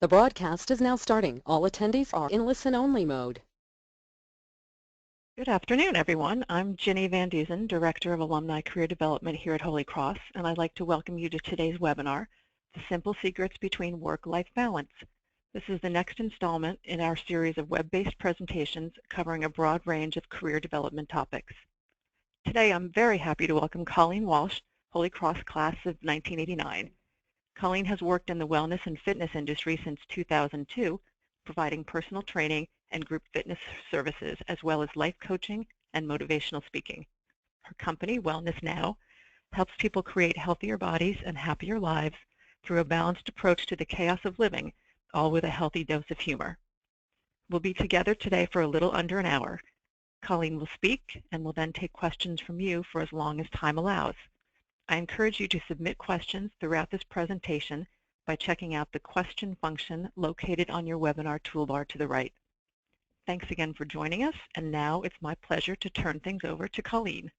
The broadcast is now starting. All attendees are in listen-only mode. Good afternoon, everyone. I'm Ginny Van Dusen, Director of Alumni Career Development here at Holy Cross, and I'd like to welcome you to today's webinar, The Simple Secrets Between Work-Life Balance. This is the next installment in our series of web-based presentations covering a broad range of career development topics. Today, I'm very happy to welcome Colleen Walsh, Holy Cross Class of 1989. Colleen has worked in the wellness and fitness industry since 2002, providing personal training and group fitness services, as well as life coaching and motivational speaking. Her company, Wellness Now, helps people create healthier bodies and happier lives through a balanced approach to the chaos of living, all with a healthy dose of humor. We'll be together today for a little under an hour. Colleen will speak and will then take questions from you for as long as time allows. I encourage you to submit questions throughout this presentation by checking out the question function located on your webinar toolbar to the right. Thanks again for joining us, and now it's my pleasure to turn things over to Colleen.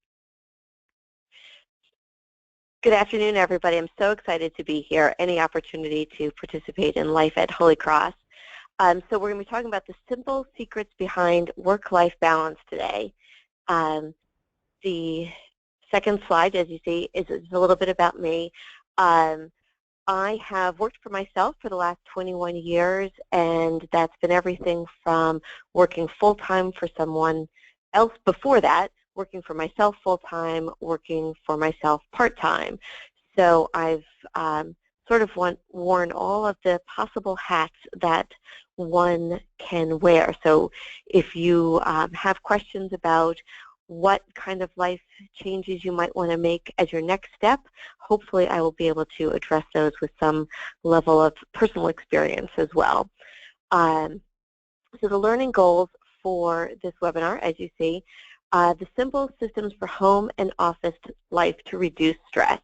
Good afternoon, everybody. I'm so excited to be here. Any opportunity to participate in life at Holy Cross. So we're going to be talking about the simple secrets behind work-life balance today. The second slide, as you see, is a little bit about me. I have worked for myself for the last 21 years, and that's been everything from working full-time for someone else before that, working for myself full-time, working for myself part-time. So I've sort of worn all of the possible hats that one can wear. So if you have questions about what kind of life changes you might want to make as your next step, hopefully I will be able to address those with some level of personal experience as well. So the learning goals for this webinar, as you see, the simple systems for home and office life to reduce stress,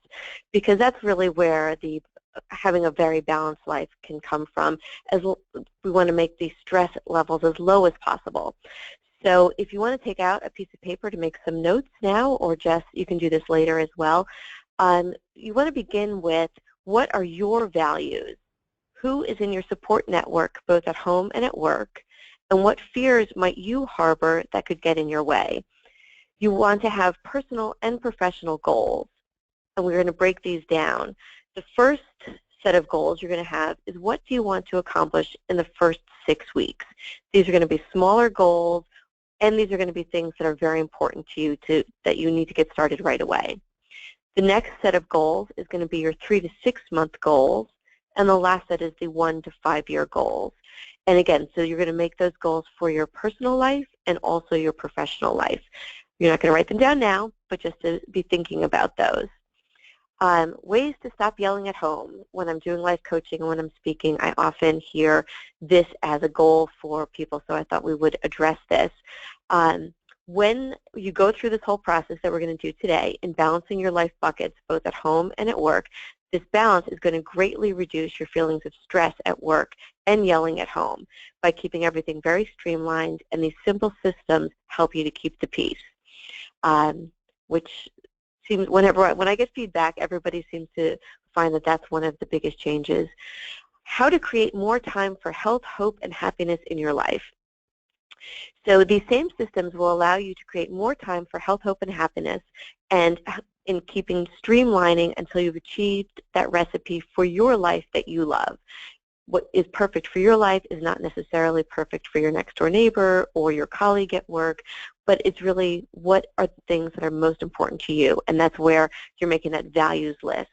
because that's really where having a very balanced life can come from, as we want to make the stress levels as low as possible. So if you want to take out a piece of paper to make some notes now, or just you can do this later as well, you want to begin with, what are your values? Who is in your support network, both at home and at work? And what fears might you harbor that could get in your way? You want to have personal and professional goals, and we're going to break these down. The first set of goals you're going to have is, what do you want to accomplish in the first 6 weeks? These are going to be smaller goals, and these are going to be things that are very important to you that you need to get started right away. The next set of goals is going to be your 3 to 6 month goals, and the last set is the 1 to 5 year goals. And again, so you're going to make those goals for your personal life and also your professional life. You're not going to write them down now, but just to be thinking about those. Ways to stop yelling at home. When I'm doing life coaching and when I'm speaking, I often hear this as a goal for people, so I thought we would address this. When you go through this whole process that we're going to do today in balancing your life buckets, both at home and at work, this balance is going to greatly reduce your feelings of stress at work and yelling at home by keeping everything very streamlined, and these simple systems help you to keep the peace, which seems, when I get feedback, everybody seems to find that that's one of the biggest changes. How to create more time for health, hope, and happiness in your life. So these same systems will allow you to create more time for health, hope, and happiness, and in keeping streamlining until you've achieved that recipe for your life that you love. What is perfect for your life is not necessarily perfect for your next door neighbor or your colleague at work, but it's really, what are the things that are most important to you, and that's where you're making that values list.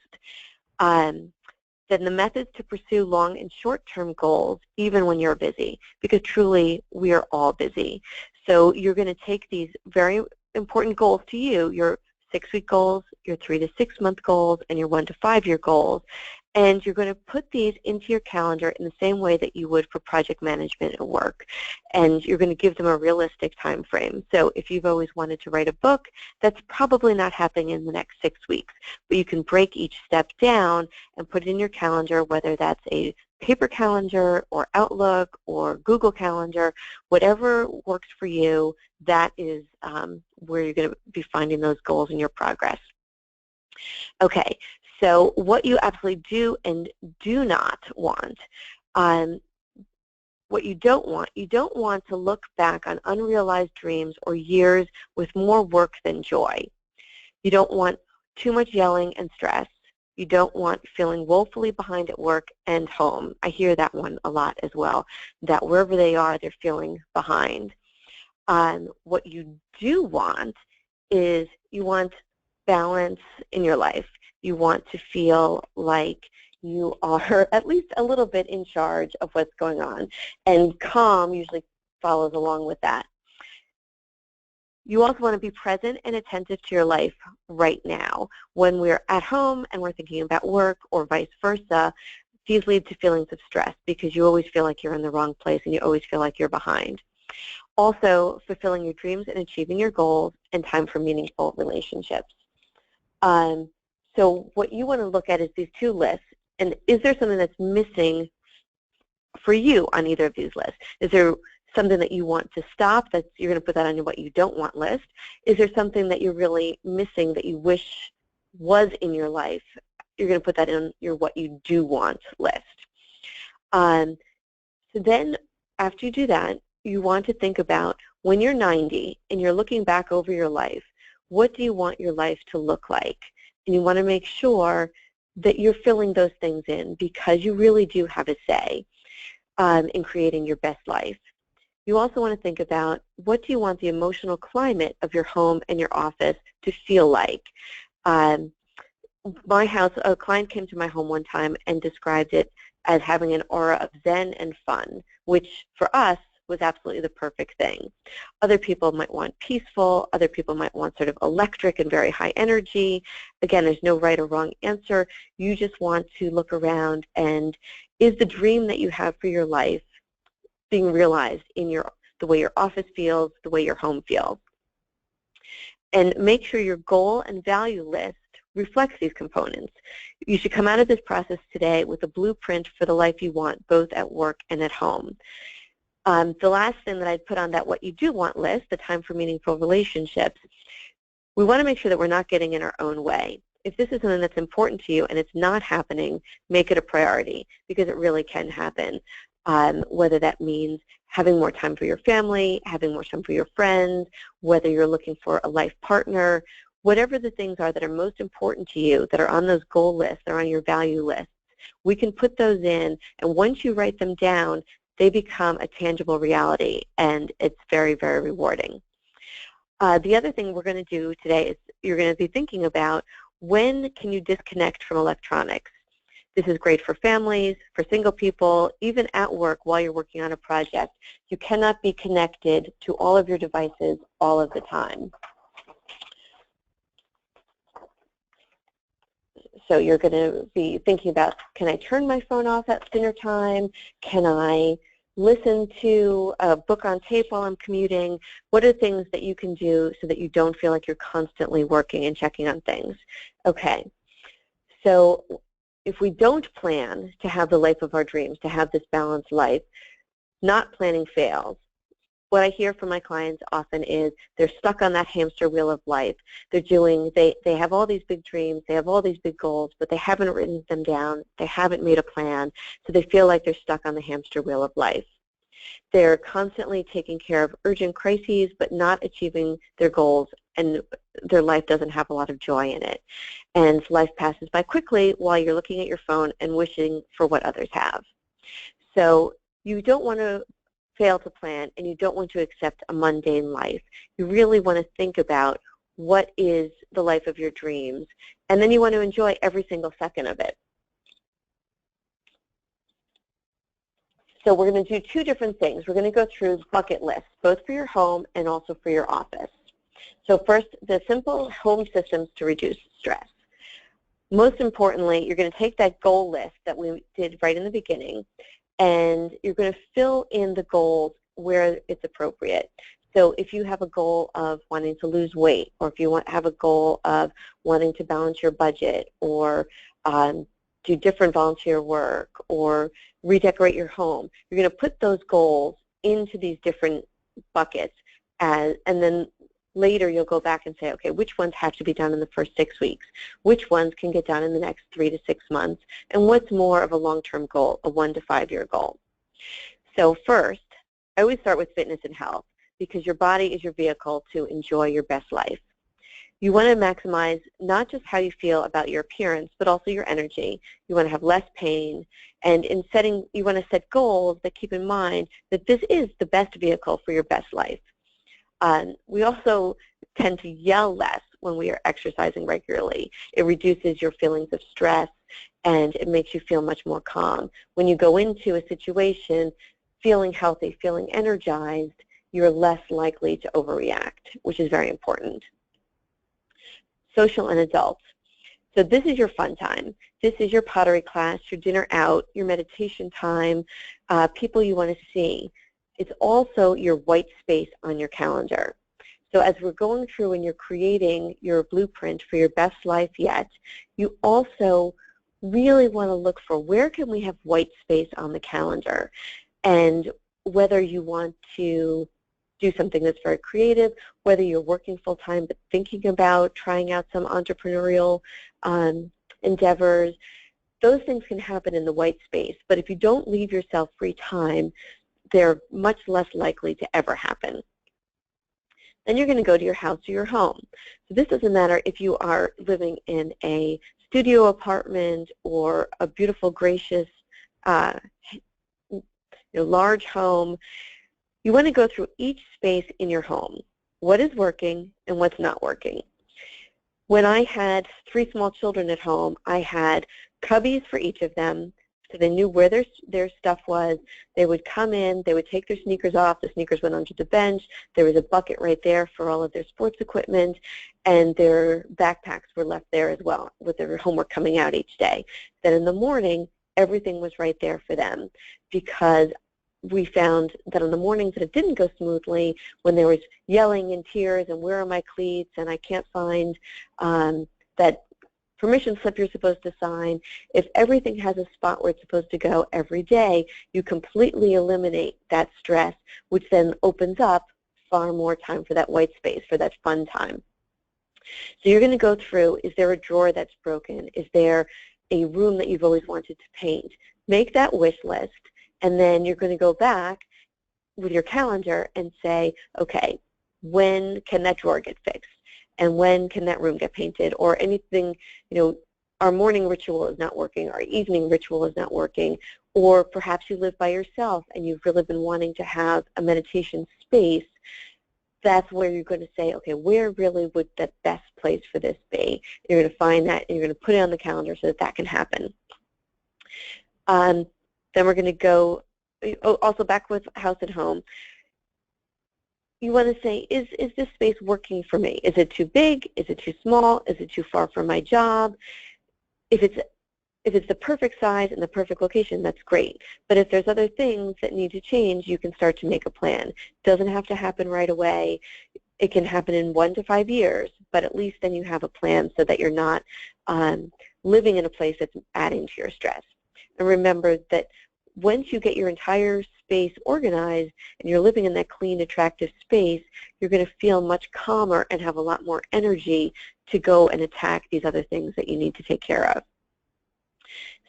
Then the methods to pursue long and short-term goals, even when you're busy, because truly we are all busy. So you're going to take these very important goals to you, your 6-week goals, your 3 to 6 month goals, and your 1 to 5 year goals, and you're going to put these into your calendar in the same way that you would for project management at work, and you're going to give them a realistic time frame. So if you've always wanted to write a book, that's probably not happening in the next 6 weeks, but you can break each step down and put it in your calendar, whether that's a paper calendar or Outlook or Google Calendar, whatever works for you. That is where you're going to be finding those goals in your progress. Okay, so what you absolutely do and do not want What you don't want to look back on unrealized dreams or years with more work than joy. You don't want too much yelling and stress. You don't want feeling woefully behind at work and home. I hear that one a lot as well, that wherever they are, they're feeling behind. What you do want is you want balance in your life. You want to feel like you are at least a little bit in charge of what's going on, and calm usually follows along with that. You also want to be present and attentive to your life right now. When we're at home and we're thinking about work or vice versa, these lead to feelings of stress because you always feel like you're in the wrong place and you always feel like you're behind. Also, fulfilling your dreams and achieving your goals, and time for meaningful relationships. So what you want to look at is these two lists, and is there something that's missing for you on either of these lists? Is there something that you want to stop, that you're going to put that on your what you don't want list? Is there something that you're really missing that you wish was in your life? You're going to put that in your what you do want list. So then after you do that, you want to think about when you're 90 and you're looking back over your life, what do you want your life to look like? And you want to make sure that you're filling those things in, because you really do have a say in creating your best life. You also want to think about, what do you want the emotional climate of your home and your office to feel like? My house, a client came to my home one time and described it as having an aura of zen and fun, which for us was absolutely the perfect thing. Other people might want peaceful. Other people might want sort of electric and very high energy. Again, there's no right or wrong answer. You just want to look around, and is the dream that you have for your life being realized in the way your office feels, the way your home feels? And make sure your goal and value list reflects these components. You should come out of this process today with a blueprint for the life you want, both at work and at home. The last thing that I'd put on that what you do want list, the time for meaningful relationships, we want to make sure that we're not getting in our own way. If this is something that's important to you and it's not happening, make it a priority, because it really can happen. Whether that means having more time for your family, having more time for your friends, whether you're looking for a life partner, whatever the things are that are most important to you, that are on those goal lists, that are on your value lists, we can put those in, and once you write them down, they become a tangible reality, and it's very, very rewarding. The other thing we're going to do today is you're going to be thinking about, when can you disconnect from electronics? This is great for families, for single people, even at work while you're working on a project. You cannot be connected to all of your devices all of the time. So you're going to be thinking about, can I turn my phone off at dinner time? Can I listen to a book on tape while I'm commuting? What are things that you can do so that you don't feel like you're constantly working and checking on things? Okay, so if we don't plan to have the life of our dreams, to have this balanced life, not planning fails. What I hear from my clients often is they're stuck on that hamster wheel of life. They have all these big dreams, they have all these big goals, but they haven't written them down, they haven't made a plan, so they feel like they're stuck on the hamster wheel of life. They're constantly taking care of urgent crises, but not achieving their goals, and their life doesn't have a lot of joy in it. And life passes by quickly while you're looking at your phone and wishing for what others have. So you don't want to fail to plan, and you don't want to accept a mundane life. You really want to think about, what is the life of your dreams, and then you want to enjoy every single second of it. So we're going to do two different things. We're going to go through bucket lists, both for your home and also for your office. So first, the simple home systems to reduce stress. Most importantly, you're going to take that goal list that we did right in the beginning, and you're going to fill in the goals where it's appropriate. So if you have a goal of wanting to lose weight, or if you have a goal of wanting to balance your budget, or do different volunteer work, or redecorate your home, you're going to put those goals into these different buckets, and then later you'll go back and say, okay, which ones have to be done in the first 6 weeks? Which ones can get done in the next 3 to 6 months? And what's more of a long-term goal, a 1 to 5 year goal? So first, I always start with fitness and health because your body is your vehicle to enjoy your best life. You want to maximize not just how you feel about your appearance, but also your energy. You want to have less pain, and in setting, you want to set goals that keep in mind that this is the best vehicle for your best life. We also tend to yell less when we are exercising regularly. It reduces your feelings of stress, and it makes you feel much more calm. When you go into a situation feeling healthy, feeling energized, you're less likely to overreact, which is very important. Social and adults. So this is your fun time. This is your pottery class, your dinner out, your meditation time, people you want to see. It's also your white space on your calendar. So as we're going through and you're creating your blueprint for your best life yet, you also really want to look for where can we have white space on the calendar, and whether you want to do something that's very creative, whether you're working full-time but thinking about trying out some entrepreneurial endeavors, those things can happen in the white space. But if you don't leave yourself free time, they're much less likely to ever happen. Then you're going to go to your house or your home. So this doesn't matter if you are living in a studio apartment or a beautiful, gracious, large home. You want to go through each space in your home. What is working and what's not working? When I had 3 small children at home, I had cubbies for each of them, so they knew where their stuff was. They would come in, they would take their sneakers off, the sneakers went onto the bench, there was a bucket right there for all of their sports equipment, and their backpacks were left there as well with their homework coming out each day. Then in the morning, everything was right there for them, because we found that on the mornings that it didn't go smoothly, when there was yelling and tears and where are my cleats and I can't find that permission slip you're supposed to sign, if everything has a spot where it's supposed to go every day, you completely eliminate that stress, which then opens up far more time for that white space, for that fun time. So you're going to go through, is there a drawer that's broken? Is there a room that you've always wanted to paint? Make that wish list. And then you're going to go back with your calendar and say, okay, when can that drawer get fixed? And when can that room get painted? Or anything, our morning ritual is not working, our evening ritual is not working, or perhaps you live by yourself and you've really been wanting to have a meditation space. That's where you're going to say, okay, where really would the best place for this be? You're going to find that and you're going to put it on the calendar so that that can happen. Then we're going to go, also back with house and home. You want to say, is this space working for me? Is it too big? Is it too small? Is it too far from my job? If it's the perfect size and the perfect location, that's great. But if there's other things that need to change, you can start to make a plan. It doesn't have to happen right away. It can happen in 1 to 5 years, but at least then you have a plan so that you're not living in a place that's adding to your stress. And remember that once you get your entire space organized and you're living in that clean, attractive space, you're going to feel much calmer and have a lot more energy to go and attack these other things that you need to take care of.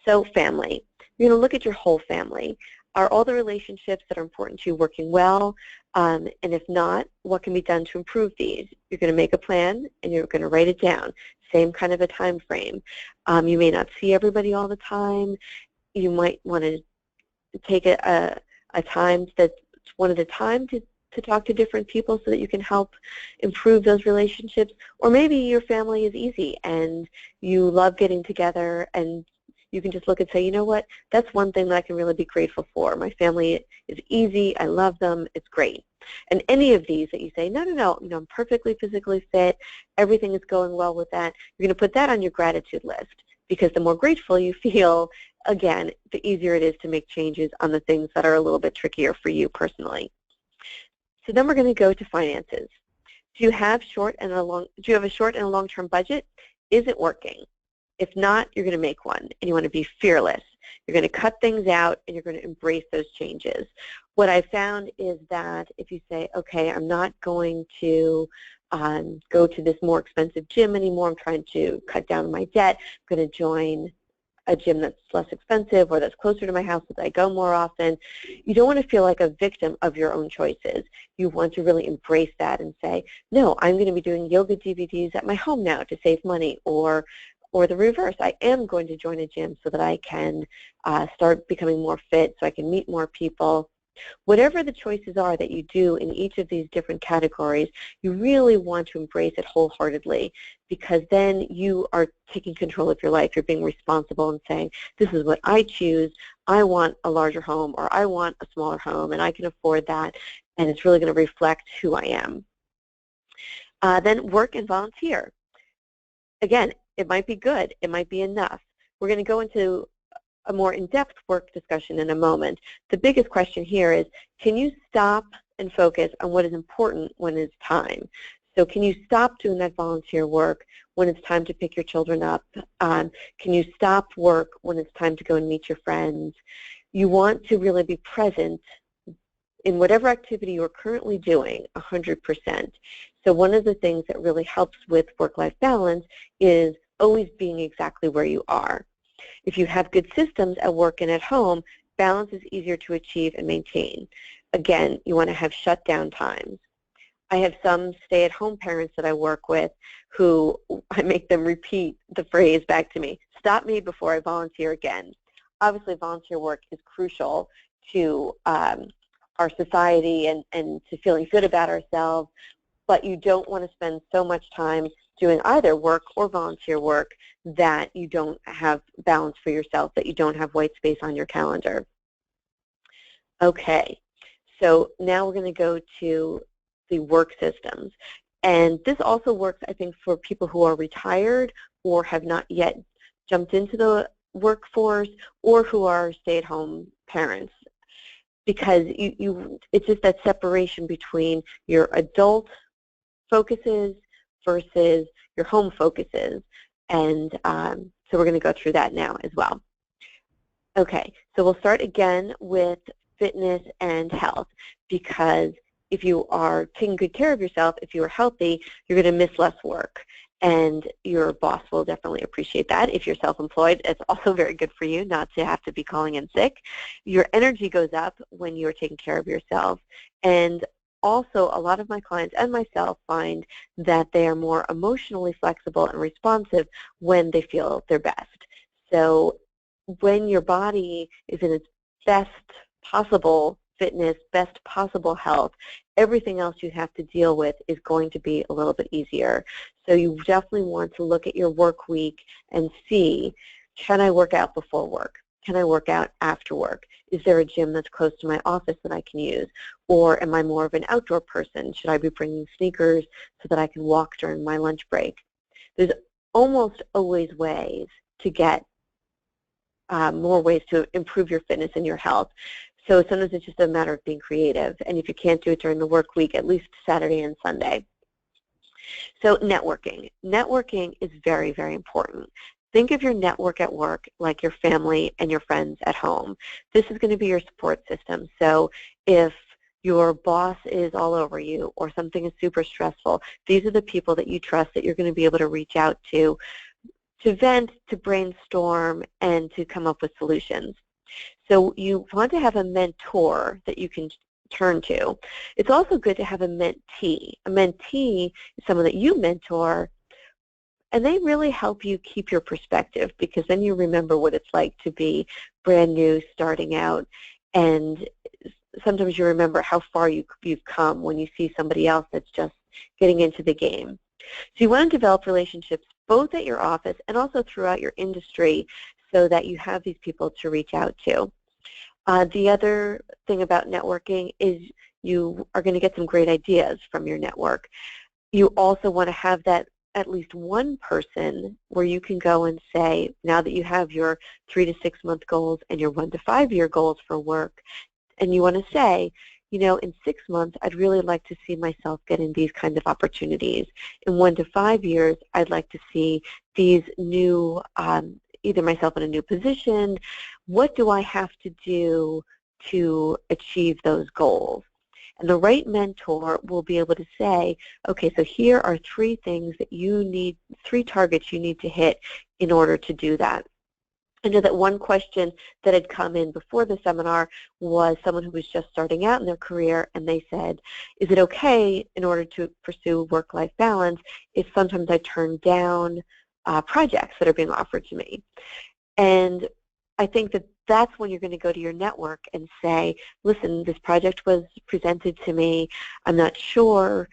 So family. You're going to look at your whole family. Are all the relationships that are important to you working well? And if not, what can be done to improve these? You're going to make a plan and you're going to write it down. Same kind of a time frame. You may not see everybody all the time. You might want to take a time that's one at a time to talk to different people so that you can help improve those relationships. Or maybe your family is easy and you love getting together and you can just look and say, you know what, that's one thing that I can really be grateful for. My family is easy, I love them, it's great. And any of these that you say, no, I'm perfectly physically fit, everything is going well with that, you're going to put that on your gratitude list, because the more grateful you feel, again, the easier it is to make changes on the things that are a little bit trickier for you personally. So then we're going to go to finances. Do you have a short and a long-term budget? Is it working? If not, you're going to make one, and you want to be fearless. You're going to cut things out, and you're going to embrace those changes. What I found is that if you say, okay, I'm not going to go to this more expensive gym anymore. I'm trying to cut down on my debt. I'm going to join a gym that's less expensive or that's closer to my house so that I go more often. You don't want to feel like a victim of your own choices. You want to really embrace that and say, no, I'm going to be doing yoga DVDs at my home now to save money, or the reverse. I am going to join a gym so that I can start becoming more fit, so I can meet more people. Whatever the choices are that you do in each of these different categories, you really want to embrace it wholeheartedly, because then you are taking control of your life. You're being responsible and saying, this is what I choose. I want a larger home, or I want a smaller home, and I can afford that, and it's really going to reflect who I am. Then work and volunteer. Again, it might be good. It might be enough. We're going to go into a more in-depth work discussion in a moment. The biggest question here is, can you stop and focus on what is important when it's time? So can you stop doing that volunteer work when it's time to pick your children up? Can you stop work when it's time to go and meet your friends? You want to really be present in whatever activity you're currently doing 100%. So one of the things that really helps with work-life balance is always being exactly where you are. If you have good systems at work and at home, balance is easier to achieve and maintain. Again, you want to have shutdown times. I have some stay-at-home parents that I work with who I make them repeat the phrase back to me, stop me before I volunteer again. Obviously, volunteer work is crucial to our society and to feeling good about ourselves, but you don't want to spend so much time doing either work or volunteer work that you don't have balance for yourself, that you don't have white space on your calendar. Okay, so now we're going to go to the work systems. And this also works, I think, for people who are retired or have not yet jumped into the workforce, or who are stay-at-home parents, because it's just that separation between your adult focuses versus your home focuses, and so we're going to go through that now as well. Okay, so we'll start again with fitness and health, because if you are taking good care of yourself, if you are healthy, you're going to miss less work, and your boss will definitely appreciate that. If you're self-employed, it's also very good for you not to have to be calling in sick. Your energy goes up when you're taking care of yourself, and also, a lot of my clients and myself find that they are more emotionally flexible and responsive when they feel their best. So when your body is in its best possible fitness, best possible health, everything else you have to deal with is going to be a little bit easier. So you definitely want to look at your work week and see, can I work out before work? Can I work out after work? Is there a gym that's close to my office that I can use? Or am I more of an outdoor person? Should I be bringing sneakers so that I can walk during my lunch break? There's almost always ways to get more ways to improve your fitness and your health. So sometimes it's just a matter of being creative. And if you can't do it during the work week, at least Saturday and Sunday. So networking. Networking is very, very important. Think of your network at work like your family and your friends at home. This is going to be your support system. So if your boss is all over you or something is super stressful, these are the people that you trust that you're going to be able to reach out to vent, to brainstorm, and to come up with solutions. So you want to have a mentor that you can turn to. It's also good to have a mentee. A mentee is someone that you mentor, and they really help you keep your perspective, because then you remember what it's like to be brand new, starting out, and sometimes you remember how far you've come when you see somebody else that's just getting into the game. So you want to develop relationships both at your office and also throughout your industry so that you have these people to reach out to. The other thing about networking is you are going to get some great ideas from your network. You also want to have that at least one person where you can go and say, now that you have your 3 to 6 month goals and your 1 to 5 year goals for work, and you want to say, you know, in 6 months, I'd really like to see myself getting these kinds of opportunities. In 1 to 5 years, I'd like to see these new, either myself in a new position. What do I have to do to achieve those goals? And the right mentor will be able to say, okay, so here are 3 things that you need, 3 targets you need to hit in order to do that. I know that one question that had come in before the seminar was someone who was just starting out in their career, and they said, is it okay in order to pursue work-life balance if sometimes I turn down projects that are being offered to me? And I think that that's when you're going to go to your network and say, listen, this project was presented to me, I'm not sure.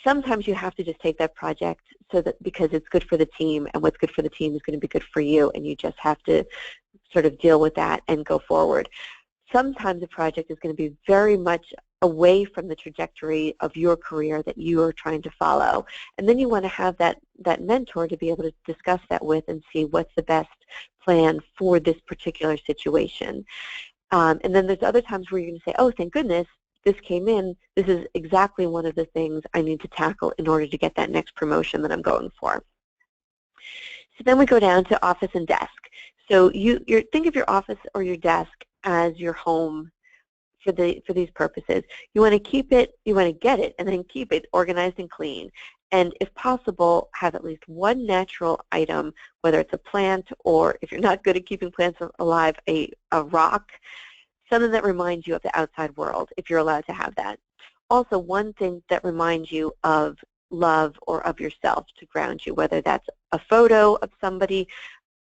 Sometimes you have to just take that project so that because it's good for the team, and what's good for the team is going to be good for you, and you just have to sort of deal with that and go forward. Sometimes a project is going to be very much away from the trajectory of your career that you are trying to follow. And then you want to have that mentor to be able to discuss that with and see what's the best plan for this particular situation. And then there's other times where you're going to say, oh, thank goodness, this came in, this is exactly one of the things I need to tackle in order to get that next promotion that I'm going for. So then we go down to office and desk. So you think of your office or your desk as your home for these purposes. You want to keep it, you want to get it, and then keep it organized and clean. And if possible, have at least one natural item, whether it's a plant or, if you're not good at keeping plants alive, a rock, something that reminds you of the outside world, if you're allowed to have that. Also, one thing that reminds you of love or of yourself to ground you, whether that's a photo of somebody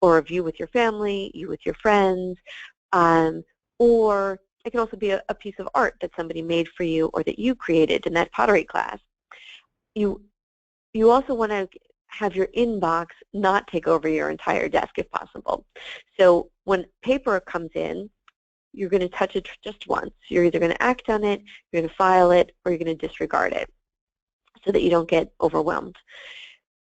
or of you with your family, you with your friends, or it can also be a piece of art that somebody made for you or that you created in that pottery class. You also want to have your inbox not take over your entire desk if possible. So when paper comes in, you're going to touch it just once. You're either going to act on it, you're going to file it, or you're going to disregard it so that you don't get overwhelmed.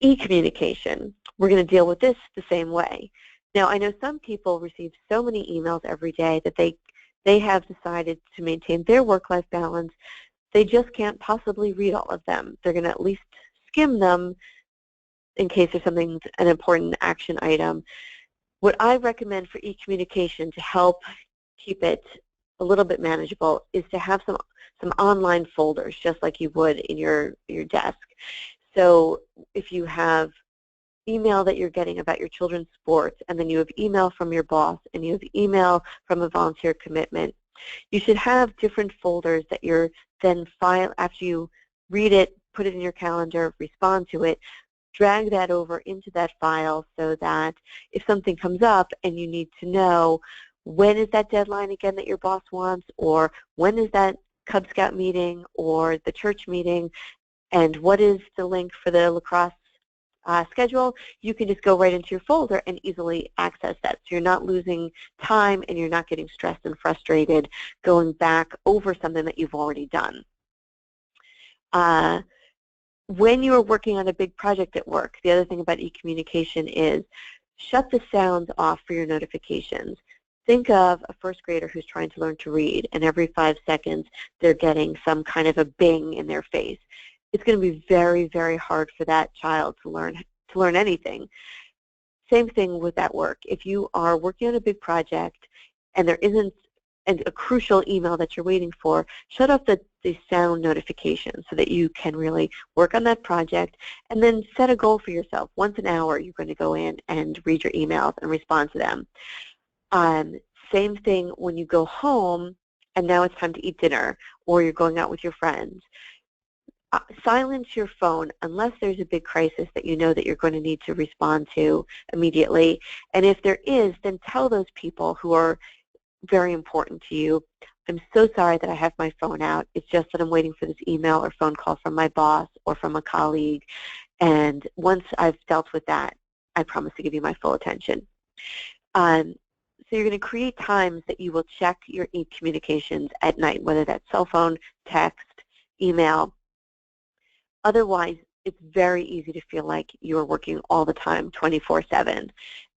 E-communication, we're going to deal with this the same way. Now, I know some people receive so many emails every day that they have decided to maintain their work-life balance. They just can't possibly read all of them. They're going to at least skim them in case there's something, an important action item. What I recommend for e-communication to help keep it a little bit manageable is to have some online folders, just like you would in your desk. So if you have email that you're getting about your children's sports, and then you have email from your boss, and you have email from a volunteer commitment, you should have different folders that you're then file after you read it, put it in your calendar, respond to it, drag that over into that file so that if something comes up and you need to know when is that deadline again that your boss wants, or when is that Cub Scout meeting or the church meeting, and what is the link for the lacrosse schedule, you can just go right into your folder and easily access that. So you're not losing time and you're not getting stressed and frustrated going back over something that you've already done. When you are working on a big project at work, the other thing about e-communication is shut the sounds off for your notifications. Think of a first grader who's trying to learn to read, and every 5 seconds they're getting some kind of a bing in their face. It's going to be very, very hard for that child to learn anything. Same thing with that work. If you are working on a big project and there isn't a crucial email that you're waiting for, shut off the sound notifications so that you can really work on that project, and then set a goal for yourself. Once an hour, you're going to go in and read your emails and respond to them. Same thing when you go home and now it's time to eat dinner, or you're going out with your friends. Silence your phone unless there's a big crisis that you know that you're going to need to respond to immediately. And if there is, then tell those people who are very important to you, I'm so sorry that I have my phone out. It's just that I'm waiting for this email or phone call from my boss or from a colleague. And once I've dealt with that, I promise to give you my full attention. So you're going to create times that you will check your e-communications at night, whether that's cell phone, text, email. Otherwise, it's very easy to feel like you're working all the time, 24/7.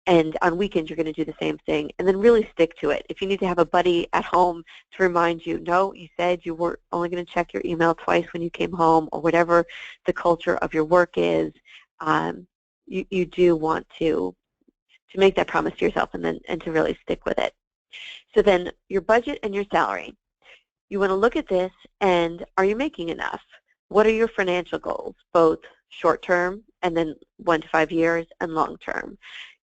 And on weekends, you're going to do the same thing, and then really stick to it. If you need to have a buddy at home to remind you, no, you said you were only going to check your email twice when you came home, or whatever the culture of your work is, you do want to make that promise to yourself and to really stick with it. So then your budget and your salary. You want to look at this and are you making enough? What are your financial goals, both short-term and then 1 to 5 years and long-term?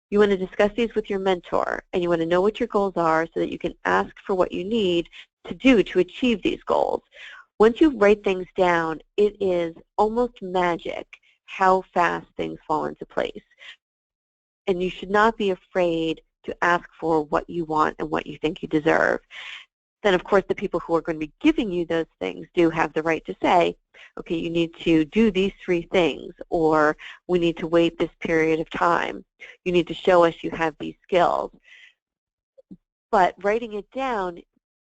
You want to discuss these with your mentor, and you want to know what your goals are so that you can ask for what you need to do to achieve these goals. Once you write things down, it is almost magic how fast things fall into place. And you should not be afraid to ask for what you want and what you think you deserve. Then, of course, the people who are going to be giving you those things do have the right to say, okay, you need to do these 3 things, or we need to wait this period of time. You need to show us you have these skills. But writing it down,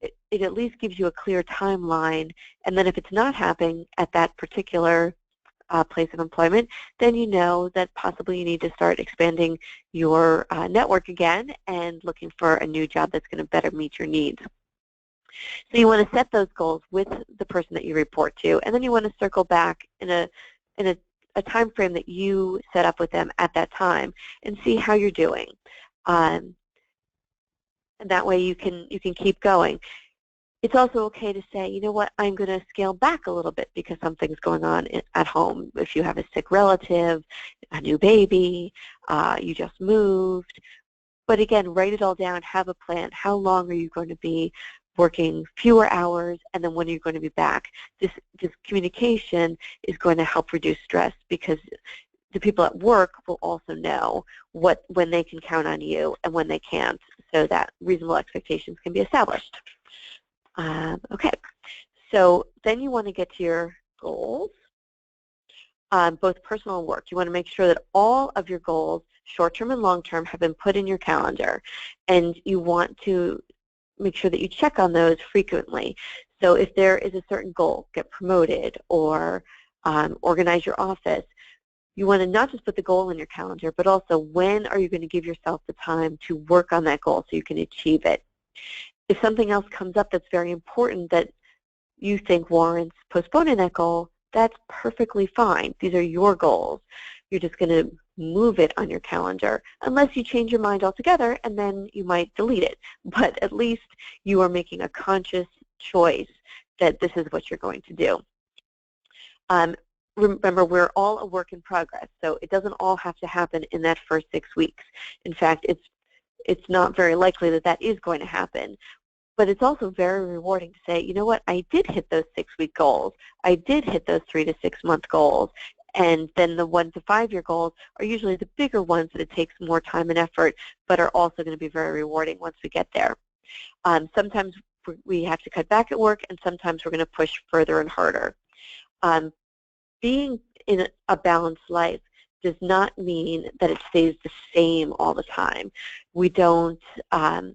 it at least gives you a clear timeline, and then if it's not happening at that particular place of employment, then you know that possibly you need to start expanding your network again and looking for a new job that's going to better meet your needs. So you want to set those goals with the person that you report to, and then you want to circle back in a time frame that you set up with them at that time and see how you're doing. And that way you can keep going. It's also okay to say, you know what, I'm going to scale back a little bit because something's going on at home. If you have a sick relative, a new baby, you just moved. But again, write it all down, have a plan. How long are you going to be working fewer hours, and then when are you going to be back? This communication is going to help reduce stress because the people at work will also know when they can count on you and when they can't, so that reasonable expectations can be established. Okay, so then you want to get to your goals, both personal and work. You want to make sure that all of your goals, short-term and long-term, have been put in your calendar, and you want to make sure that you check on those frequently. So if there is a certain goal, get promoted or organize your office, you want to not just put the goal in your calendar, but also when are you going to give yourself the time to work on that goal so you can achieve it. If something else comes up that's very important that you think warrants postponing that goal, that's perfectly fine. These are your goals. You're just going to move it on your calendar, unless you change your mind altogether, and then you might delete it. But at least you are making a conscious choice that this is what you're going to do. Remember, we're all a work in progress, so it doesn't all have to happen in that first 6 weeks. In fact, it's not very likely that that is going to happen. But it's also very rewarding to say, you know what, I did hit those 6-week goals. I did hit those 3 to 6 month goals. And then the 1 to 5 year goals are usually the bigger ones that it takes more time and effort, but are also going to be very rewarding once we get there. Sometimes we have to cut back at work, and sometimes we're going to push further and harder. Being in a balanced life does not mean that it stays the same all the time. We don't,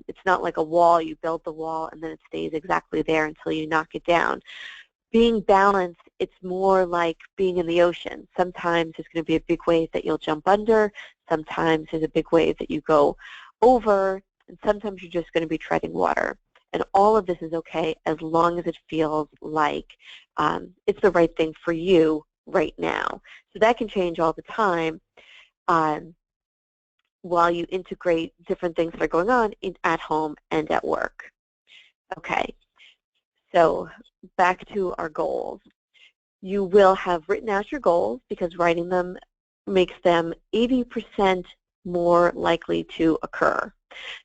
it's not like a wall. You build the wall and then it stays exactly there until you knock it down. Being balanced, it's more like being in the ocean. Sometimes there's going to be a big wave that you'll jump under. Sometimes there's a big wave that you go over. And sometimes you're just going to be treading water. And all of this is okay as long as it feels like it's the right thing for you right now. So that can change all the time while you integrate different things that are going on at home and at work. Okay, so back to our goals. You will have written out your goals because writing them makes them 80% more likely to occur.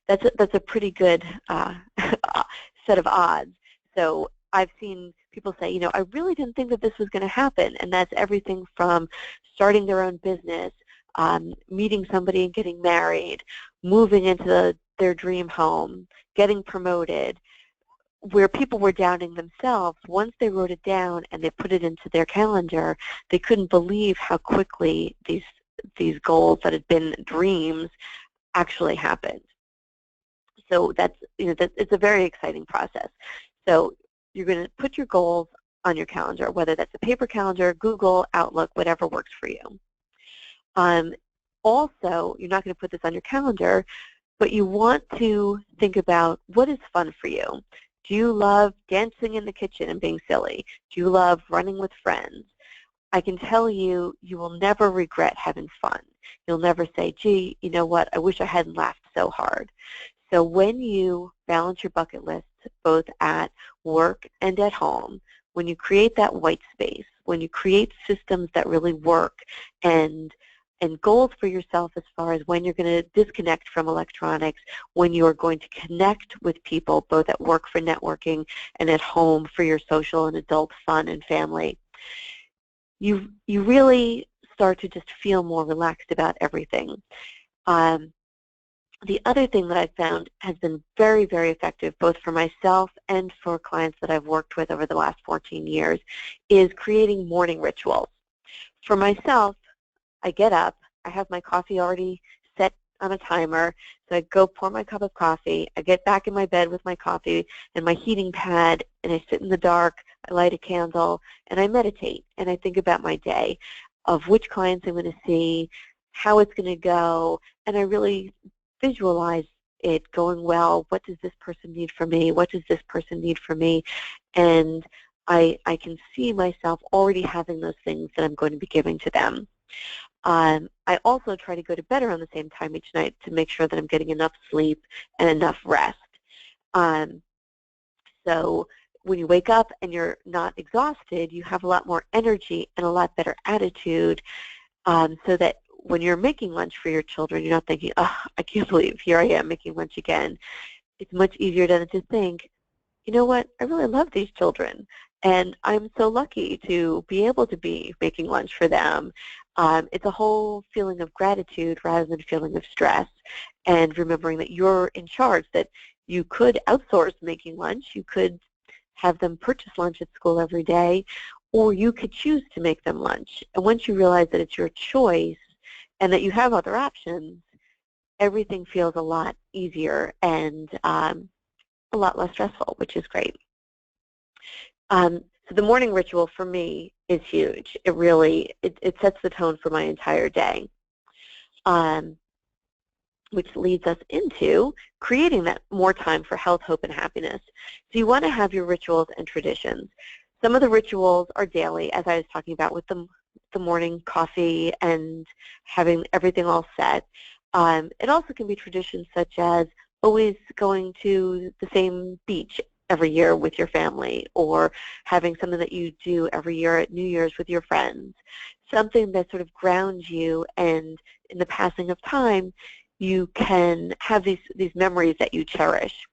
That's a pretty good set of odds. So I've seen people say, you know, I really didn't think that this was going to happen, and that's everything from starting their own business, meeting somebody and getting married, moving into their dream home, getting promoted. Where people were doubting themselves, once they wrote it down and they put it into their calendar, they couldn't believe how quickly these goals that had been dreams actually happened. So that's, you know, it's a very exciting process. So you're going to put your goals on your calendar, whether that's a paper calendar, Google, Outlook, whatever works for you. Also, you're not going to put this on your calendar, but you want to think about what is fun for you. Do you love dancing in the kitchen and being silly? Do you love running with friends? I can tell you, you will never regret having fun. You'll never say, gee, you know what, I wish I hadn't laughed so hard. So when you balance your bucket list both at work and at home, when you create that white space, when you create systems that really work and goals for yourself as far as when you're going to disconnect from electronics, when you're going to connect with people both at work for networking and at home for your social and adult fun and family, you really start to just feel more relaxed about everything. The other thing that I've found has been very, very effective, both for myself and for clients that I've worked with over the last 14 years, is creating morning rituals. For myself, I get up, I have my coffee already set on a timer, so I go pour my cup of coffee, I get back in my bed with my coffee and my heating pad, and I sit in the dark, I light a candle, and I meditate, and I think about my day, of which clients I'm going to see, how it's going to go, and I really visualize it going well. What does this person need from me? What does this person need from me? And I can see myself already having those things that I'm going to be giving to them. I also try to go to bed around the same time each night to make sure that I'm getting enough sleep and enough rest. So when you wake up and you're not exhausted, you have a lot more energy and a lot better attitude, so that when you're making lunch for your children, you're not thinking, oh, I can't believe here I am making lunch again. It's much easier to think, you know what, I really love these children, and I'm so lucky to be able to be making lunch for them. It's a whole feeling of gratitude rather than a feeling of stress, and remembering that you're in charge, that you could outsource making lunch, you could have them purchase lunch at school every day, or you could choose to make them lunch. And once you realize that it's your choice and that you have other options, everything feels a lot easier and a lot less stressful, which is great. So the morning ritual for me is huge. It really, it sets the tone for my entire day, which leads us into creating that more time for health, hope, and happiness. So you want to have your rituals and traditions. Some of the rituals are daily, as I was talking about with the morning coffee and having everything all set. It also can be traditions such as always going to the same beach every year with your family, or having something that you do every year at New Year's with your friends, something that sort of grounds you, and in the passing of time, you can have these memories that you cherish.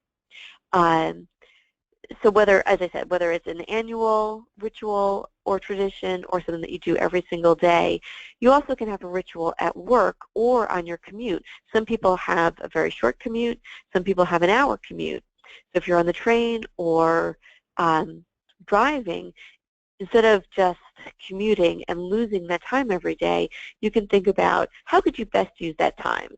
So whether, as I said, whether it's an annual ritual or tradition or something that you do every single day, you also can have a ritual at work or on your commute. Some people have a very short commute. Some people have an hour commute. So if you're on the train or driving, instead of just commuting and losing that time every day, you can think about how could you best use that time.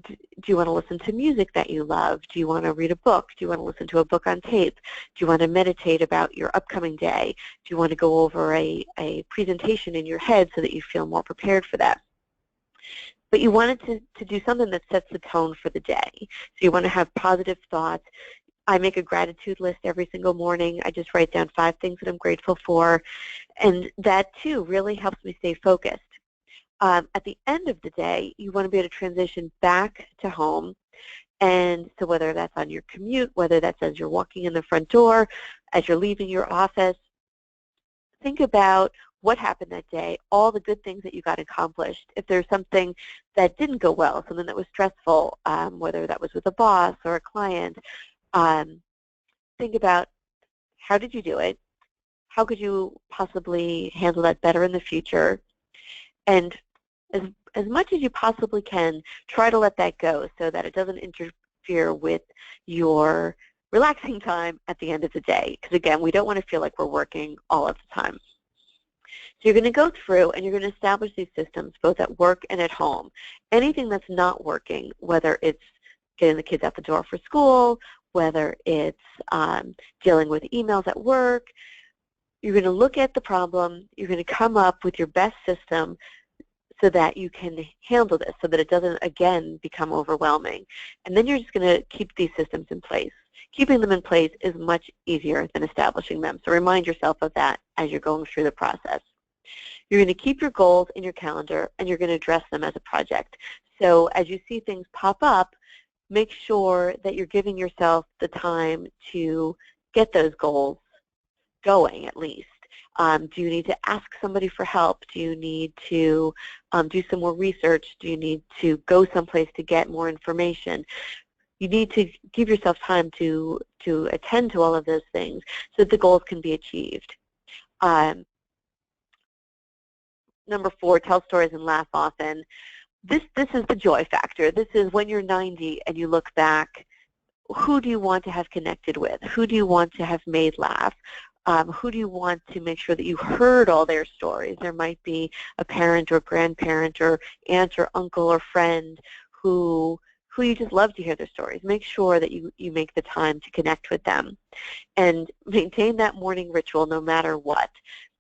Do you want to listen to music that you love? Do you want to read a book? Do you want to listen to a book on tape? Do you want to meditate about your upcoming day? Do you want to go over a presentation in your head so that you feel more prepared for that? But you wanted to do something that sets the tone for the day. So you want to have positive thoughts. I make a gratitude list every single morning. I just write down 5 things that I'm grateful for, and that too really helps me stay focused. At the end of the day, you want to be able to transition back to home, and so whether that's on your commute, whether that's as you're walking in the front door, as you're leaving your office, think about what happened that day, all the good things that you got accomplished. If there's something that didn't go well, something that was stressful, whether that was with a boss or a client, think about how did you do it, how could you possibly handle that better in the future, and as much as you possibly can, try to let that go so that it doesn't interfere with your relaxing time at the end of the day. Because again, we don't want to feel like we're working all of the time. So you're going to go through and you're going to establish these systems both at work and at home. Anything that's not working, whether it's getting the kids out the door for school, whether it's dealing with emails at work, you're going to look at the problem, you're going to come up with your best system so that you can handle this, so that it doesn't, again, become overwhelming. And then you're just going to keep these systems in place. Keeping them in place is much easier than establishing them, so remind yourself of that as you're going through the process. You're going to keep your goals in your calendar, and you're going to address them as a project. So as you see things pop up, make sure that you're giving yourself the time to get those goals going at least. Do you need to ask somebody for help? Do you need to do some more research? Do you need to go someplace to get more information? You need to give yourself time to attend to all of those things so that the goals can be achieved. Number 4, tell stories and laugh often. This is the joy factor. This is when you're 90 and you look back, who do you want to have connected with? Who do you want to have made laugh? Who do you want to make sure that you heard all their stories? There might be a parent or grandparent or aunt or uncle or friend who you just love to hear their stories. Make sure that you make the time to connect with them. And maintain that morning ritual no matter what,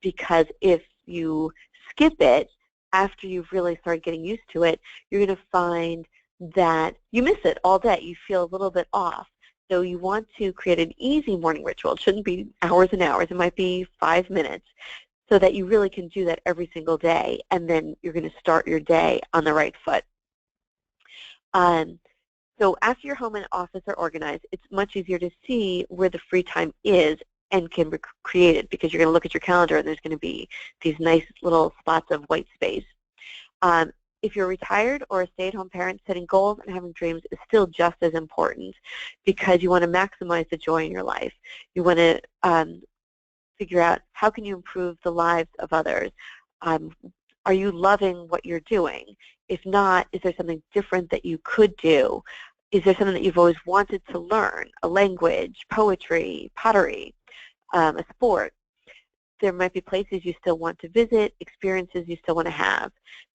because if you skip it after you've really started getting used to it, you're going to find that you miss it all day. You feel a little bit off. So you want to create an easy morning ritual. It shouldn't be hours and hours. It might be 5 minutes so that you really can do that every single day, and then you're going to start your day on the right foot. So after your home and office are organized, it's much easier to see where the free time is and can create it, because you're going to look at your calendar and there's going to be these nice little spots of white space. If you're retired or a stay-at-home parent, setting goals and having dreams is still just as important, because you want to maximize the joy in your life. You want to figure out how can you improve the lives of others. Are you loving what you're doing? If not, is there something different that you could do? Is there something that you've always wanted to learn? A language, poetry, pottery, a sport? There might be places you still want to visit, experiences you still want to have.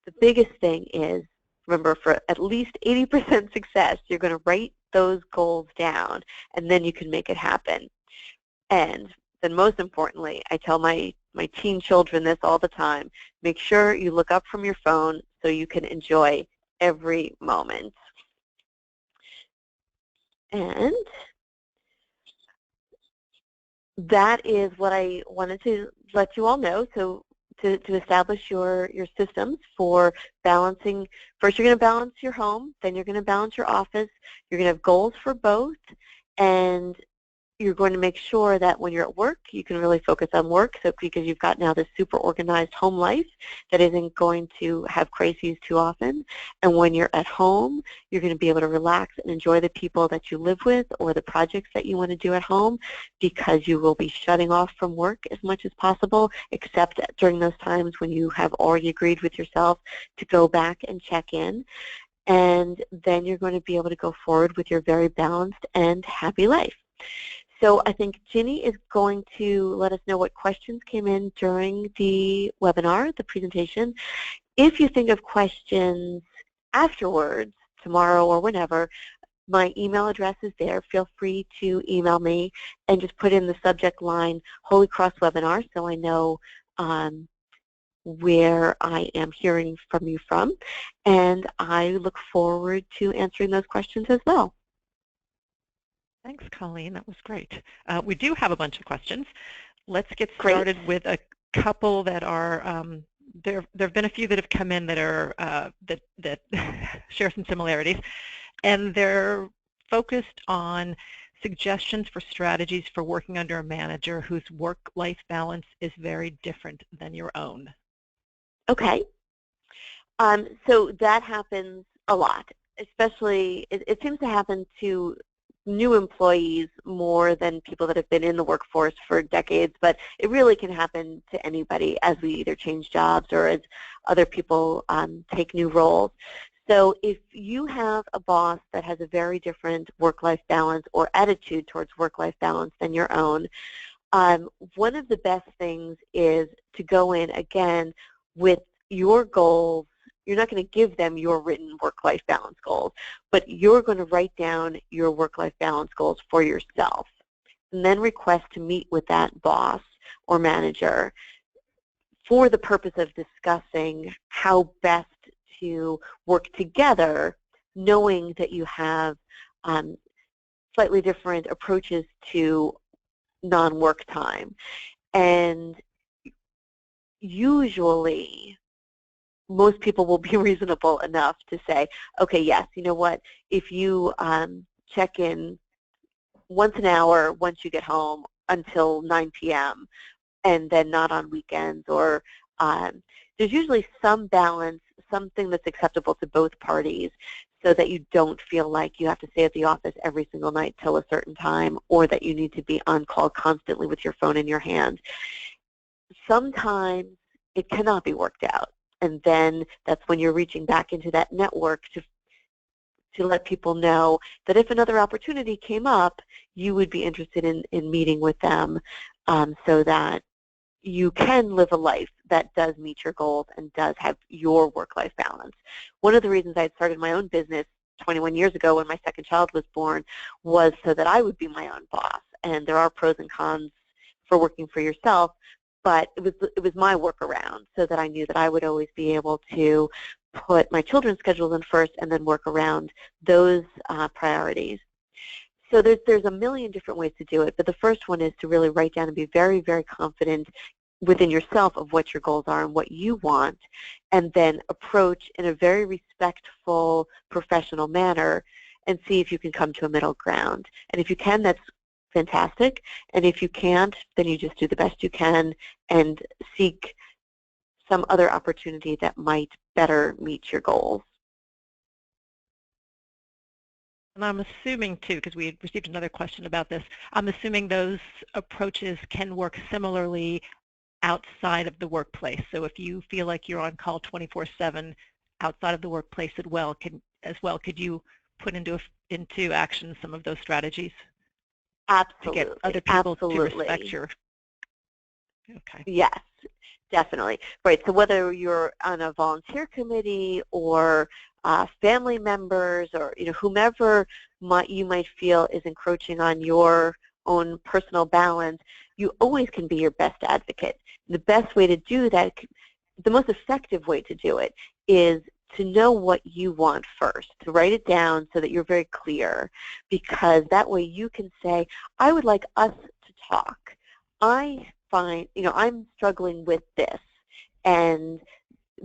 The biggest thing is, remember, for at least 80% success, you're going to write those goals down, and then you can make it happen. And then most importantly, I tell my teen children this all the time, make sure you look up from your phone so you can enjoy every moment. And that is what I wanted to let you all know. So to establish your systems for balancing, first you're going to balance your home, then you're going to balance your office, you're going to have goals for both, and you're going to make sure that when you're at work, you can really focus on work, so because you've got now this super organized home life that isn't going to have crises too often. And when you're at home, you're going to be able to relax and enjoy the people that you live with or the projects that you want to do at home, because you will be shutting off from work as much as possible, except during those times when you have already agreed with yourself to go back and check in. And then you're going to be able to go forward with your very balanced and happy life. So I think Ginny is going to let us know what questions came in during the webinar, the presentation. If you think of questions afterwards, tomorrow or whenever, my email address is there. Feel free to email me and just put in the subject line Holy Cross Webinar so I know where I am hearing from you from. And I look forward to answering those questions as well. Thanks, Colleen. That was great. We do have a bunch of questions. Let's get started with a couple that are, there have been a few that have come in that are, that share some similarities, and they're focused on suggestions for strategies for working under a manager whose work-life balance is very different than your own. Okay. So that happens a lot, especially, it seems to happen to new employees more than people that have been in the workforce for decades, but it really can happen to anybody as we either change jobs or as other people take new roles. So if you have a boss that has a very different work-life balance or attitude towards work-life balance than your own, one of the best things is to go in, again, with your goals. You're not going to give them your written work-life balance goals, but you're going to write down your work-life balance goals for yourself, and then request to meet with that boss or manager for the purpose of discussing how best to work together, knowing that you have slightly different approaches to non-work time. And usually most people will be reasonable enough to say, okay, yes, you know what, if you check in once an hour once you get home until 9 p.m. and then not on weekends, or there's usually some balance, something that's acceptable to both parties, so that you don't feel like you have to stay at the office every single night till a certain time, or that you need to be on call constantly with your phone in your hand. Sometimes it cannot be worked out, and then that's when you're reaching back into that network to let people know that if another opportunity came up, you would be interested in meeting with them, so that you can live a life that does meet your goals and does have your work-life balance. One of the reasons I had started my own business 21 years ago when my second child was born was so that I would be my own boss. And there are pros and cons for working for yourself, but it was my workaround, so that I knew that I would always be able to put my children's schedules in first and then work around those priorities. So there's a million different ways to do it, but the first one is to really write down and be very, very confident within yourself of what your goals are and what you want, and then approach in a very respectful, professional manner and see if you can come to a middle ground. And if you can, that's fantastic. And if you can't, then you just do the best you can and seek some other opportunity that might better meet your goals. And I'm assuming, too, because we had received another question about this, I'm assuming those approaches can work similarly outside of the workplace. So if you feel like you're on call 24/7 outside of the workplace as well, could you put into action some of those strategies? Absolutely. To get other people Absolutely. to respect your... Okay. Yes, definitely. Right, so whether you're on a volunteer committee or family members, or whomever you might feel is encroaching on your own personal balance, you always can be your best advocate. The best way to do that, the most effective way to do it, is to know what you want first, to write it down so that you're very clear, because that way you can say, I would like us to talk. I find, I'm struggling with this, and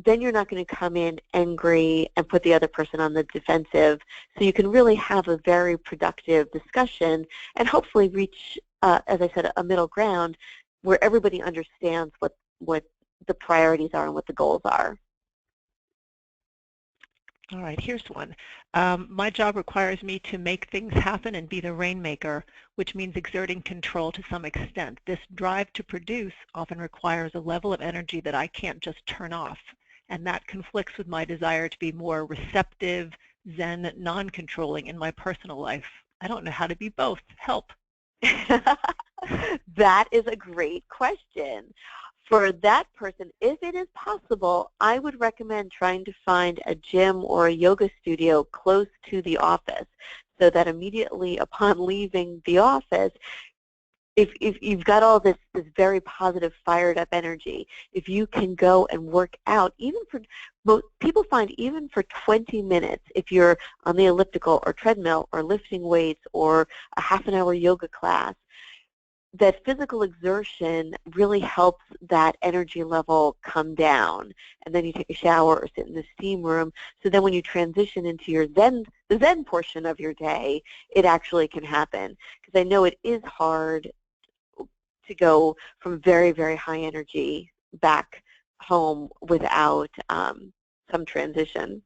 then you're not going to come in angry and put the other person on the defensive. So you can really have a very productive discussion and hopefully reach, as I said, a middle ground where everybody understands what the priorities are and what the goals are. All right, here's one. My job requires me to make things happen and be the rainmaker, which means exerting control to some extent. This drive to produce often requires a level of energy that I can't just turn off, and that conflicts with my desire to be more receptive, zen, non-controlling in my personal life. I don't know how to be both. Help. That is a great question. For that person, if it is possible, I would recommend trying to find a gym or a yoga studio close to the office, so that immediately upon leaving the office, if you've got all this very positive, fired up energy, if you can go and work out, even for, people find even for 20 minutes, if you're on the elliptical or treadmill or lifting weights or a half-an-hour yoga class, that physical exertion really helps that energy level come down. And then you take a shower or sit in the steam room, so then when you transition into your the zen portion of your day, it actually can happen. Because I know it is hard to go from very, very high energy back home without some transition.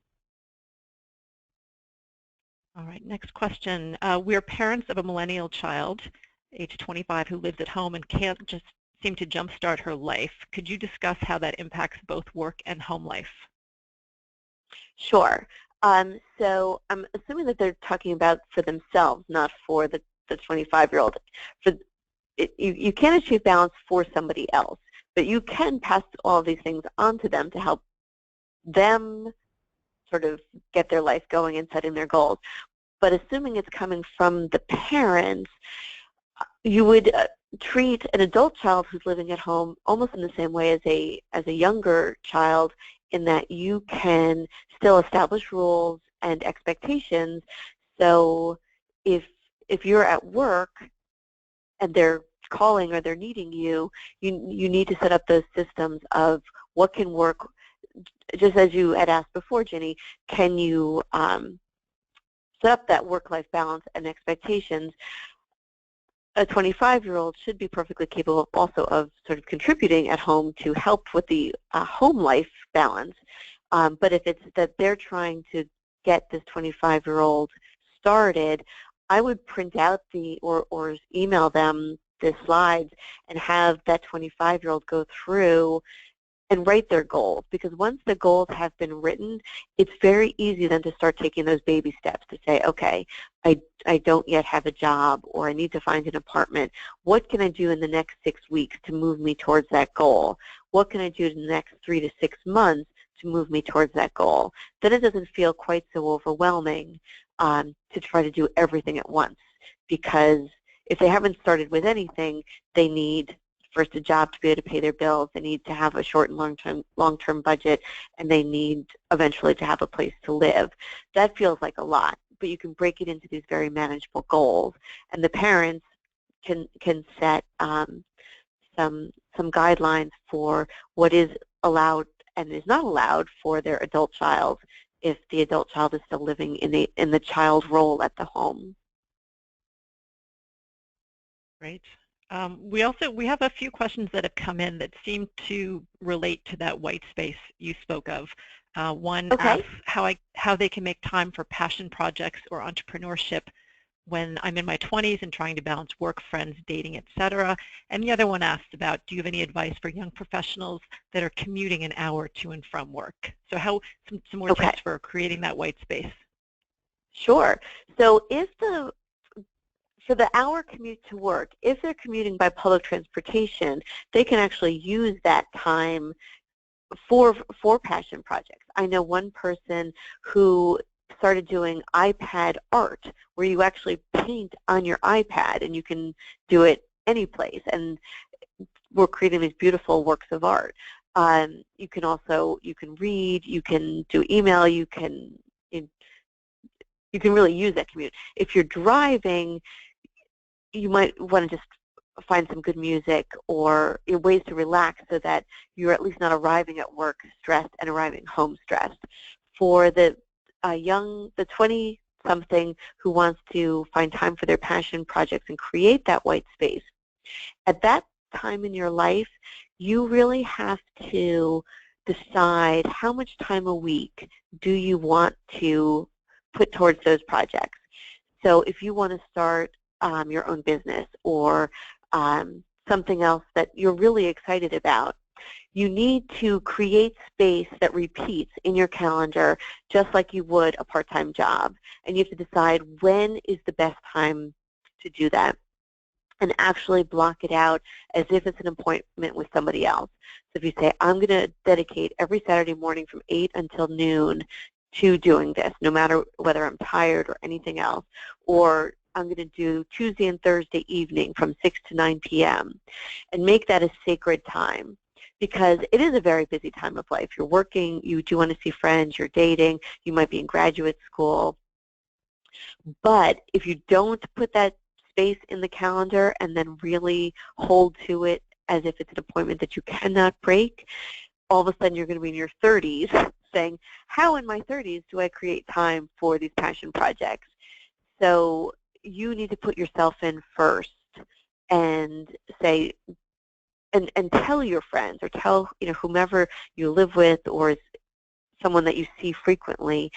All right, next question. We're parents of a millennial child, age 25, who lives at home and can't just seem to jumpstart her life. Could you discuss how that impacts both work and home life? Sure. So I'm assuming that they're talking about for themselves, not for the 25-year-old. You can't achieve balance for somebody else, but you can pass all these things on to them to help them sort of get their life going and setting their goals. But assuming it's coming from the parents, you would treat an adult child who's living at home almost in the same way as a younger child, in that you can still establish rules and expectations. So if you're at work and they're calling or they're needing you, you need to set up those systems of what can work just as you had asked before, Ginny, can you set up that work-life balance and expectations? A 25-year-old should be perfectly capable also of sort of contributing at home to help with the home life balance. But if it's that they're trying to get this 25-year-old started, I would print out or email them the slides and have that 25-year-old go through and write their goals, because once the goals have been written, it's very easy then to start taking those baby steps to say, okay, I don't yet have a job, or I need to find an apartment. What can I do in the next 6 weeks to move me towards that goal? What can I do in the next 3 to 6 months to move me towards that goal? Then it doesn't feel quite so overwhelming to try to do everything at once, because if they haven't started with anything, they need first a job to be able to pay their bills, they need to have a short and long-term budget, and they need eventually to have a place to live. That feels like a lot, but you can break it into these very manageable goals, and the parents can set some guidelines for what is allowed and is not allowed for their adult child if the adult child is still living in the child role at the home. Great. We have a few questions that have come in that seem to relate to that white space you spoke of. One asks how they can make time for passion projects or entrepreneurship when I'm in my 20s and trying to balance work, friends, dating, etc. And the other one asked about, do you have any advice for young professionals that are commuting an hour to and from work? So some more tips for creating that white space. Sure. So for the hour commute to work, if they're commuting by public transportation, they can actually use that time for passion projects. I know one person who started doing iPad art, where you actually paint on your iPad, and you can do it any place, and we're creating these beautiful works of art. You can read, you can do email, you can really use that commute. If you're driving, you might want to just find some good music or ways to relax so that you're at least not arriving at work stressed and arriving home stressed. For the 20-something who wants to find time for their passion projects and create that white space, at that time in your life, you really have to decide how much time a week do you want to put towards those projects. So if you want to start your own business or something else that you're really excited about, you need to create space that repeats in your calendar just like you would a part-time job. And you have to decide when is the best time to do that and actually block it out as if it's an appointment with somebody else. So if you say, I'm going to dedicate every Saturday morning from 8 until noon to doing this, no matter whether I'm tired or anything else, or I'm going to do Tuesday and Thursday evening from 6 to 9 p.m. and make that a sacred time, because it is a very busy time of life. You're working, you do want to see friends, you're dating, you might be in graduate school. But if you don't put that space in the calendar and then really hold to it as if it's an appointment that you cannot break, all of a sudden you're going to be in your 30s saying, how in my 30s do I create time for these passion projects? So you need to put yourself in first and say, and tell your friends or tell whomever you live with or someone that you see frequently,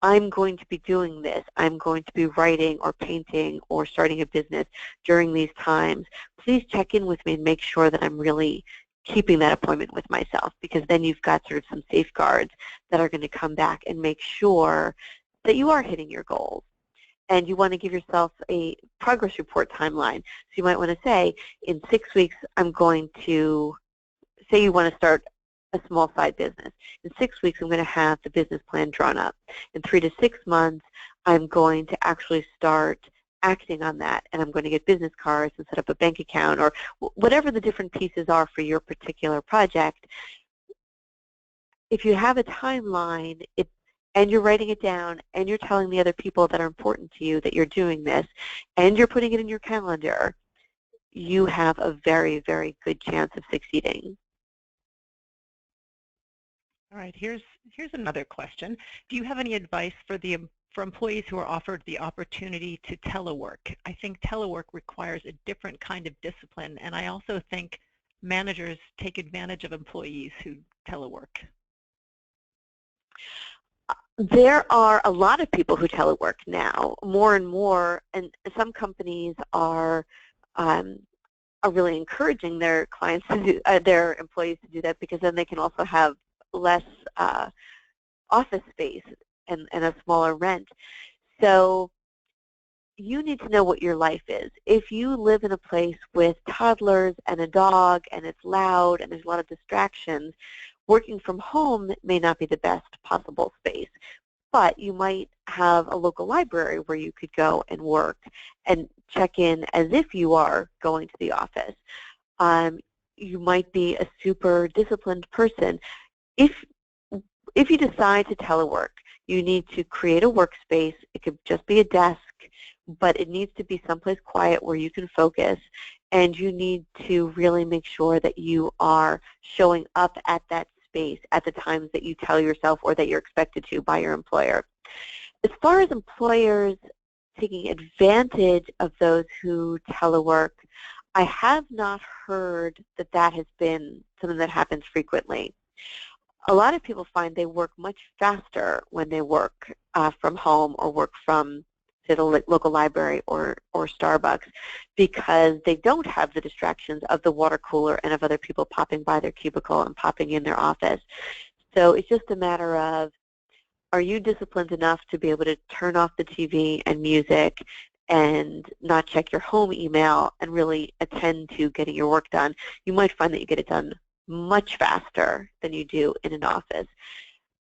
I'm going to be doing this. I'm going to be writing or painting or starting a business during these times. Please check in with me and make sure that I'm really keeping that appointment with myself, because then you've got sort of some safeguards that are going to come back and make sure that you are hitting your goals. And you want to give yourself a progress report timeline. So you might want to say, in 6 weeks, I'm going to, say you want to start a small side business. In 6 weeks, I'm going to have the business plan drawn up. In 3 to 6 months, I'm going to actually start acting on that, and I'm going to get business cards and set up a bank account, or whatever the different pieces are for your particular project. If you have a timeline, and you're writing it down, and you're telling the other people that are important to you that you're doing this, and you're putting it in your calendar, you have a very, very good chance of succeeding. All right, here's another question. Do you have any advice for for employees who are offered the opportunity to telework? I think telework requires a different kind of discipline, and I also think managers take advantage of employees who telework. There are a lot of people who telework now, more and more, and some companies are really encouraging their clients to do, their employees to do that, because then they can also have less office space and a smaller rent. So you need to know what your life is. If you live in a place with toddlers and a dog and it's loud and there's a lot of distractions, working from home may not be the best possible space. But you might have a local library where you could go and work and check in as if you are going to the office. You might be a super disciplined person. If you decide to telework, you need to create a workspace. It could just be a desk, but it needs to be someplace quiet where you can focus. And you need to really make sure that you are showing up at that space at the times that you tell yourself or that you're expected to by your employer. As far as employers taking advantage of those who telework, I have not heard that that has been something that happens frequently. A lot of people find they work much faster when they work from home or work from, say, the local library or Starbucks, because they don't have the distractions of the water cooler and of other people popping by their cubicle and popping in their office. So it's just a matter of, are you disciplined enough to be able to turn off the TV and music and not check your home email and really attend to getting your work done? You might find that you get it done much faster than you do in an office,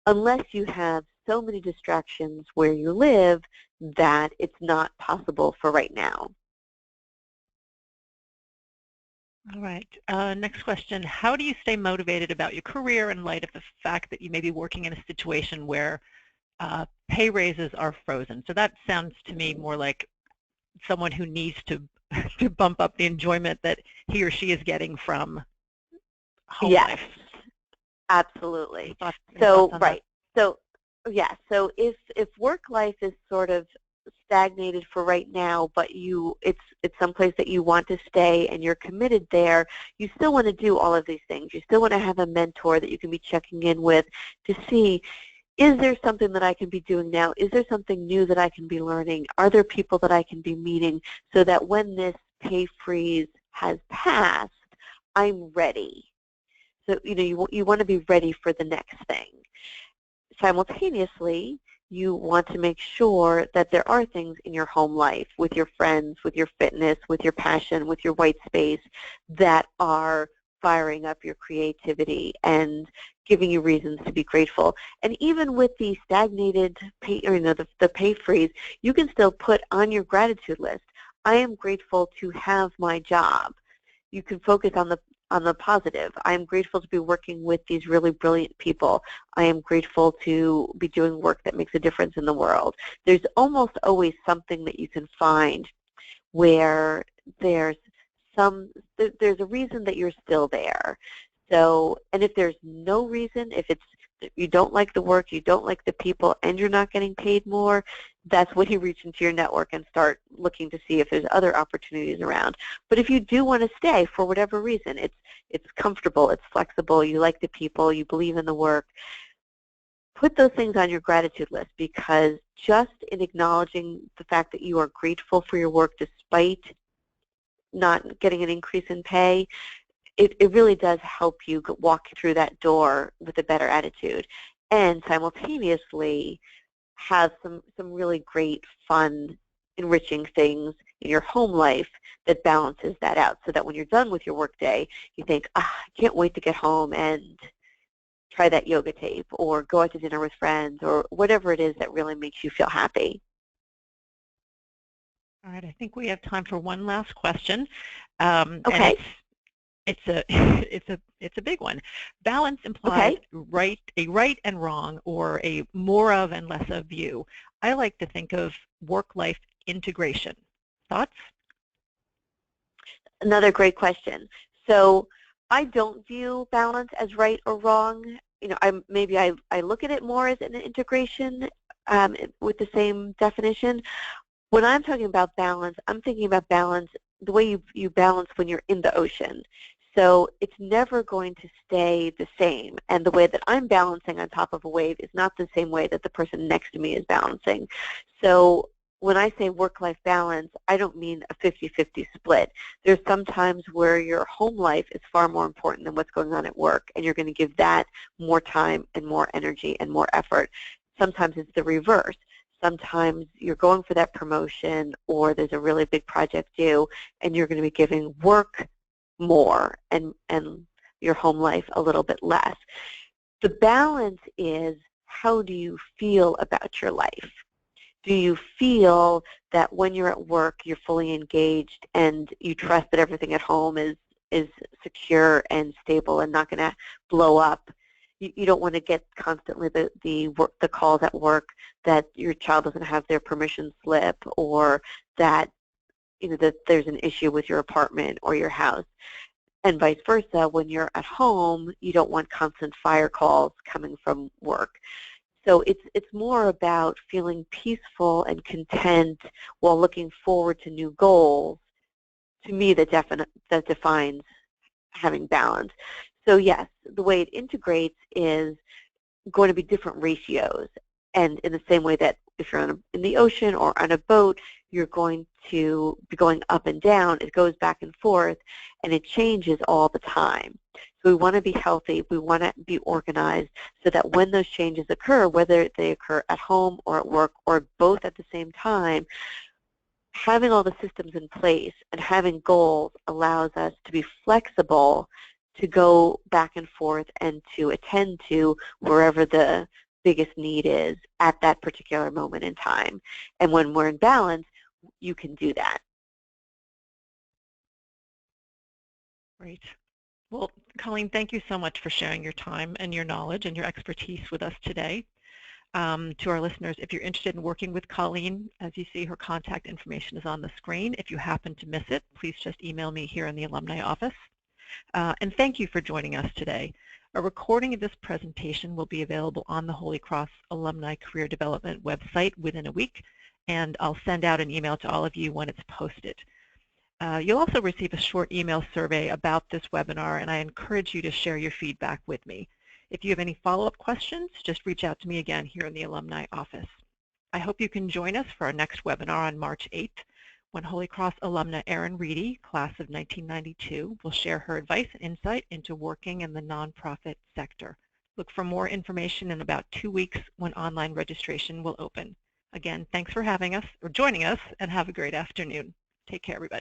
unless you have so many distractions where you live that it's not possible for right now. All right, next question. How do you stay motivated about your career in light of the fact that you may be working in a situation where pay raises are frozen? So that sounds to me more like someone who needs to bump up the enjoyment that he or she is getting from home Yes, life. absolutely. Any So, thoughts on right. So, yeah, so if work life is sort of stagnated for right now, but it's someplace that you want to stay and you're committed there, you still want to do all of these things. You still want to have a mentor that you can be checking in with to see, is there something that I can be doing now? Is there something new that I can be learning? Are there people that I can be meeting so that when this pay freeze has passed, I'm ready? So, you want to be ready for the next thing. Simultaneously, you want to make sure that there are things in your home life, with your friends, with your fitness, with your passion, with your white space, that are firing up your creativity and giving you reasons to be grateful. And even with the stagnated pay, or the pay freeze, you can still put on your gratitude list, I am grateful to have my job. You can focus on the positive. I am grateful to be working with these really brilliant people. I am grateful to be doing work that makes a difference in the world. There's almost always something that you can find where there's a reason that you're still there. So, and if there's no reason, if you don't like the work, you don't like the people, and you're not getting paid more, that's when you reach into your network and start looking to see if there's other opportunities around. But if you do want to stay for whatever reason, it's comfortable, it's flexible, you like the people, you believe in the work, put those things on your gratitude list, because just in acknowledging the fact that you are grateful for your work despite not getting an increase in pay, it really does help you walk through that door with a better attitude, and simultaneously have some really great, fun, enriching things in your home life that balances that out, so that when you're done with your workday, you think, I can't wait to get home and try that yoga tape or go out to dinner with friends or whatever it is that really makes you feel happy. All right, I think we have time for one last question. Okay. And it's a big one. Balance implies a right and wrong, or a more of and less of view. I like to think of work-life integration. Thoughts? Another great question. So I don't view balance as right or wrong. maybe I look at it more as an integration with the same definition. When I'm talking about balance, I'm thinking about balance the way you balance when you're in the ocean. So it's never going to stay the same. And the way that I'm balancing on top of a wave is not the same way that the person next to me is balancing. So when I say work-life balance, I don't mean a 50-50 split. There's some times where your home life is far more important than what's going on at work, and you're going to give that more time and more energy and more effort. Sometimes it's the reverse. Sometimes you're going for that promotion, or there's a really big project due, and you're going to be giving work more and your home life a little bit less. The balance is, how do you feel about your life? Do you feel that when you're at work, you're fully engaged and you trust that everything at home is secure and stable and not going to blow up? You don't want to get constantly the calls at work that your child doesn't have their permission slip, or that that there's an issue with your apartment or your house. And vice versa, when you're at home, you don't want constant fire calls coming from work. So it's more about feeling peaceful and content while looking forward to new goals. To me, that defines having balance. So yes, the way it integrates is going to be different ratios. And in the same way that if you're in the ocean or on a boat, you're going to be going up and down. It goes back and forth, and it changes all the time. So we want to be healthy. We want to be organized so that when those changes occur, whether they occur at home or at work or both at the same time, having all the systems in place and having goals allows us to be flexible, to go back and forth and to attend to wherever the biggest need is at that particular moment in time. And when we're in balance, you can do that. Great. Well, Colleen, thank you so much for sharing your time and your knowledge and your expertise with us today. To our listeners, if you're interested in working with Colleen, as you see, her contact information is on the screen. If you happen to miss it, please just email me here in the alumni office. And thank you for joining us today. A recording of this presentation will be available on the Holy Cross Alumni Career Development website within a week, and I'll send out an email to all of you when it's posted. You'll also receive a short email survey about this webinar, and I encourage you to share your feedback with me. If you have any follow-up questions, just reach out to me again here in the alumni office. I hope you can join us for our next webinar on March 8th, when Holy Cross alumna Erin Reedy, class of 1992, will share her advice and insight into working in the nonprofit sector. Look for more information in about 2 weeks when online registration will open. Again, thanks for having us or joining us, and have a great afternoon. Take care, everybody.